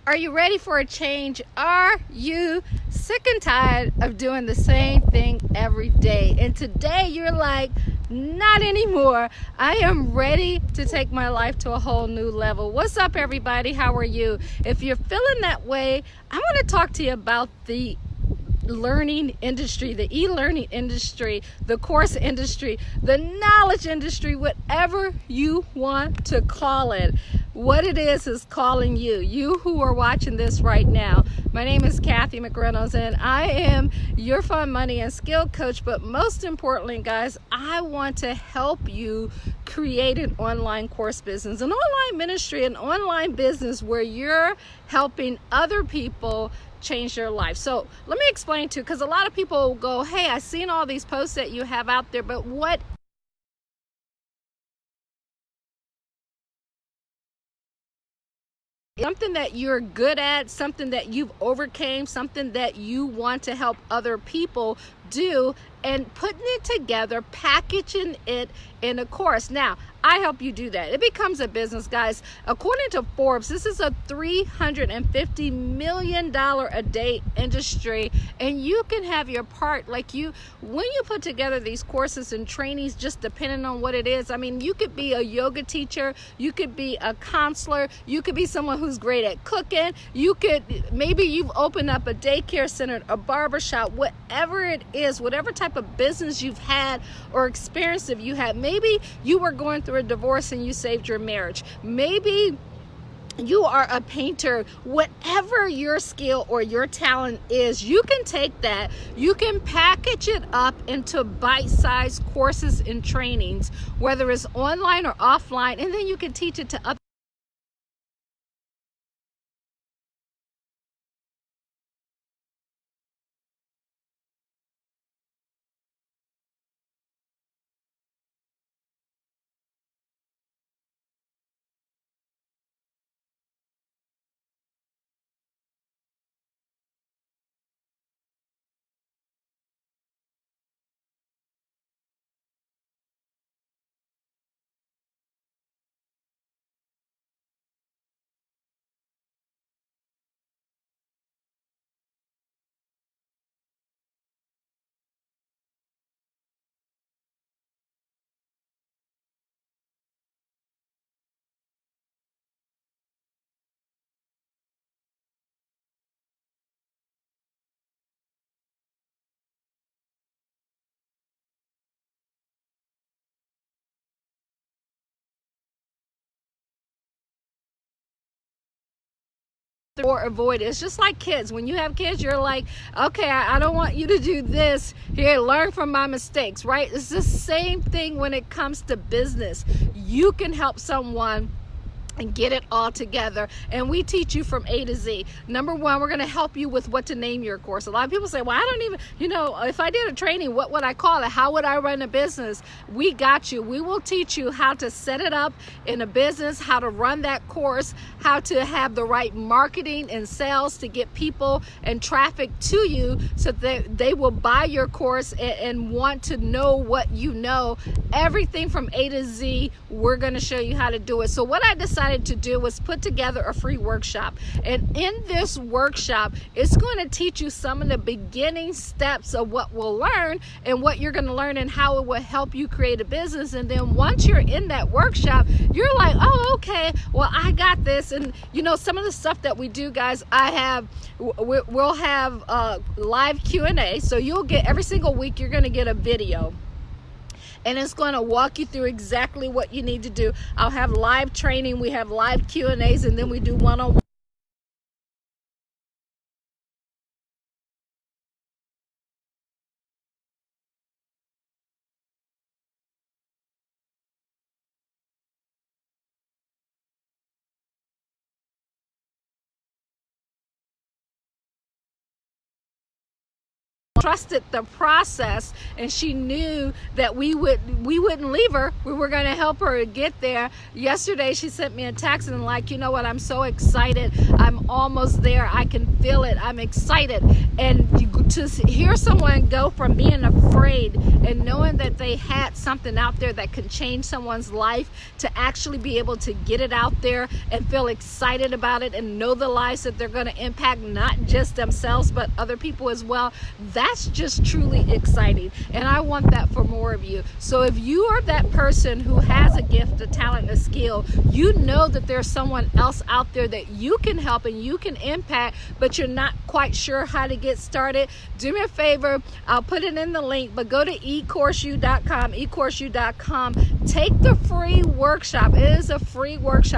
Are you ready for a change? Are you sick and tired of doing the same thing every day? And today you're like, not anymore. I am ready to take my life to a whole new level. What's up, everybody? How are you? If you're feeling that way, I want to talk to you about the learning industry, the e-learning industry, the course industry, the knowledge industry, whatever you want to call it. What it is calling you who are watching this right now. My name is Cathy McReynolds and I am your fun, money, and skill coach. But most importantly, guys, I want to help you create an online course business, an online ministry, an online business where you're helping other people change their life. So let me explain to you, because a lot of people go, hey, I've seen all these posts that you have out there, but what something that you're good at, something that you've overcame, something that you want to help other people do, and putting it together, packaging it in a course. Now, I help you do that. It becomes a business, guys. According to Forbes, this is a $350 million a day industry, and you can have your part. Like when you put together these courses and trainings, just depending on what it is. I mean, you could be a yoga teacher, you could be a counselor, you could be someone who's great at cooking, maybe you've opened up a daycare center, a barbershop, whatever it is, whatever type of business you've had or experience if you had. Maybe you were going through a divorce and you saved your marriage. Maybe you are a painter. Whatever your skill or your talent is, you can take that, you can package it up into bite-sized courses and trainings, whether it's online or offline, and then you can teach it to other. Or avoid it. It's just like kids. When you have kids, you're like, okay, I don't want you to do this. Here, learn from my mistakes, right? It's the same thing when it comes to business. You can help someone and get it all together, and we teach you from A to Z. Number one, we're going to help you with what to name your course. A lot of people say, well, I don't even, if I did a training, what would I call it? How would I run a business? We got you. We will teach you how to set it up in a business, how to run that course, how to have the right marketing and sales to get people and traffic to you so that they will buy your course and want to know what you know. Everything from A to Z, we're going to show you how to do it. So what I decided to do was put together a free workshop, and in this workshop it's going to teach you some of the beginning steps of what we'll learn and what you're going to learn and how it will help you create a business. And then once you're in that workshop, you're like, oh, okay, well, I got this. And some of the stuff that we do, guys, we'll have live Q&A. So you'll get, every single week you're going to get a video, and it's going to walk you through exactly what you need to do. I'll have live training, we have live Q&As, and then we do one-on-one. trusted the process, and she knew that we wouldn't leave her. We were going to help her get there. Yesterday she sent me a text and like, you know what, I'm so excited, I'm almost there, I can feel it, I'm excited. And to hear someone go from being afraid and knowing that they had something out there that could change someone's life, to actually be able to get it out there and feel excited about it and know the lives that they're going to impact, not just themselves but other people as well, that's just truly exciting. And I want that for more of you. So if you are that person who has a gift, a talent, a skill, you know that there's someone else out there that you can help and you can impact, but you're not quite sure how to get started, do me a favor, I'll put it in the link, but go to EcourseU.com, EcourseU.com, take the free workshop. It is a free workshop.